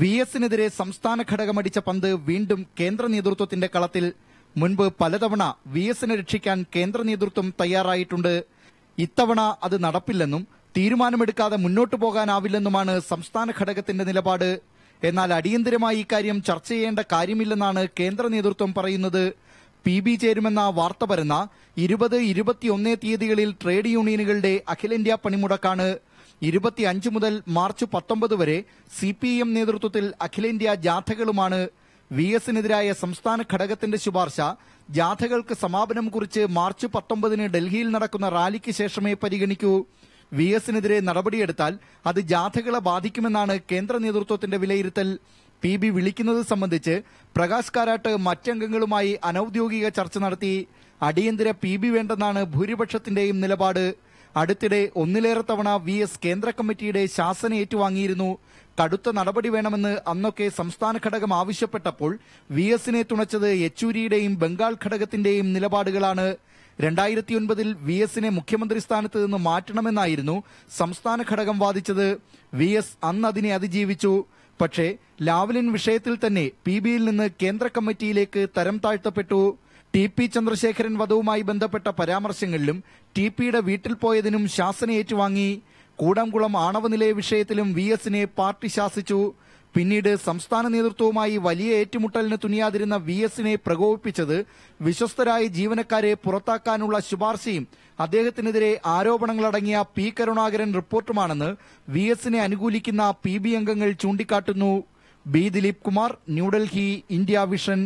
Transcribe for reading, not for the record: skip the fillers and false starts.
V എസിനെതിരെ സംസ്ഥാന ഘടകമടിച്ച പന്ത് വീണ്ടും കേന്ദ്ര നേതൃത്വത്തിന്റെ കളത്തിൽ. മുൻപ് പലതവണ വി എസിനെ രക്ഷിക്കാൻ കേന്ദ്ര നേതൃത്വം തയ്യാറായിട്ടുണ്ട്. ഇത്തവണ അത് നടപ്പില്ലെന്നും തീരുമാനമെടുക്കാതെ മുന്നോട്ടു പോകാനാവില്ലെന്നുമാണ് സംസ്ഥാന ഘടകത്തിന്റെ നിലപാട്. എന്നാൽ അടിയന്തരമായി ഇക്കാര്യം ചർച്ച ചെയ്യേണ്ട കാര്യമില്ലെന്നാണ് കേന്ദ്ര നേതൃത്വം പറയുന്നത്. PB ചേരുമെന്ന വാർത്ത പരന്ന 20, 21 തീയതികളിൽ ട്രേഡ് യൂണിയനുകളുടെ അഖിലേന്ത്യാ പണിമുടക്കാണ്. 25 മുതൽ മാർച്ച് 19 വരെ CPM നേതൃത്വത്തിൽ അഖിലേന്ത്യാ ജാഥകളുമാണ്. വി എസിനെതിരായ സംസ്ഥാന ഘടകത്തിന്റെ ശുപാർശ ജാഥകൾക്ക് സമാപനം കുറിച്ച് മാർച്ച് 19 ഡൽഹിയിൽ നടക്കുന്ന റാലിക്ക് ശേഷമേ പരിഗണിക്കൂ. വി എസിനെതിരെ നടപടിയെടുത്താൽ അത് ജാഥകളെ ബാധിക്കുമെന്നാണ് കേന്ദ്ര നേതൃത്വത്തിന്റെ വിലയിരുത്തൽ. PB വിളിക്കുന്നത് സംബന്ധിച്ച് പ്രകാശ് കാരാട്ട് മറ്റംഗങ്ങളുമായി അനൌദ്യോഗിക ചർച്ച നടത്തി. അടിയന്തര PB വേണ്ടെന്നാണ് ഭൂരിപക്ഷത്തിന്റെയും നിലപാട്. അടുത്തിടെ ഒന്നിലേറെ തവണ വി എസ് കേന്ദ്ര കമ്മിറ്റിയുടെ ശാസന ഏറ്റുവാങ്ങിയിരുന്നു. കടുത്ത നടപടി വേണമെന്ന് അന്നൊക്കെ സംസ്ഥാന ഘടകം ആവശ്യപ്പെട്ടപ്പോൾ വി എസിനെ തുണച്ചത് യെച്ചൂരിയുടെയും ബംഗാൾ ഘടകത്തിന്റെയും നിലപാടുകളാണ്. 2009 വി എസിനെ മുഖ്യമന്ത്രി സ്ഥാനത്ത് നിന്ന് മാറ്റണമെന്നായിരുന്നു സംസ്ഥാന ഘടകം വാദിച്ചത്. വി എസ് അന്ന് അതിനെ അതിജീവിച്ചു. പക്ഷേ ലാവ്ലിൻ വിഷയത്തിൽ തന്നെ PBയിൽ നിന്ന് കേന്ദ്ര കമ്മിറ്റിയിലേക്ക് തരം താഴ്ത്തപ്പെട്ടു. TP ചന്ദ്രശേഖരൻ വധവുമായി ബന്ധപ്പെട്ട പരാമർശങ്ങളിലും TPയുടെ വീട്ടിൽ പോയതിനും ശാസന ഏറ്റുവാങ്ങി. കൂടംകുളം ആണവ നിലയ വിഷയത്തിലും വി എസിനെ പാർട്ടി ശാസിച്ചു. പിന്നീട് സംസ്ഥാന നേതൃത്വവുമായി വലിയ ഏറ്റുമുട്ടലിന് തുനിയാതിരുന്ന വി എസിനെ പ്രകോപിപ്പിച്ചത് വിശ്വസ്തരായ ജീവനക്കാരെ പുറത്താക്കാനുള്ള ശുപാർശയും അദ്ദേഹത്തിനെതിരെ ആരോപണങ്ങളടങ്ങിയ P കരുണാകരൻ റിപ്പോർട്ടുമാണെന്ന് വി എസിനെ അനുകൂലിക്കുന്ന PB അംഗങ്ങൾ ചൂണ്ടിക്കാട്ടുന്നു. B Dileep Kumar, New Delhi, India vision.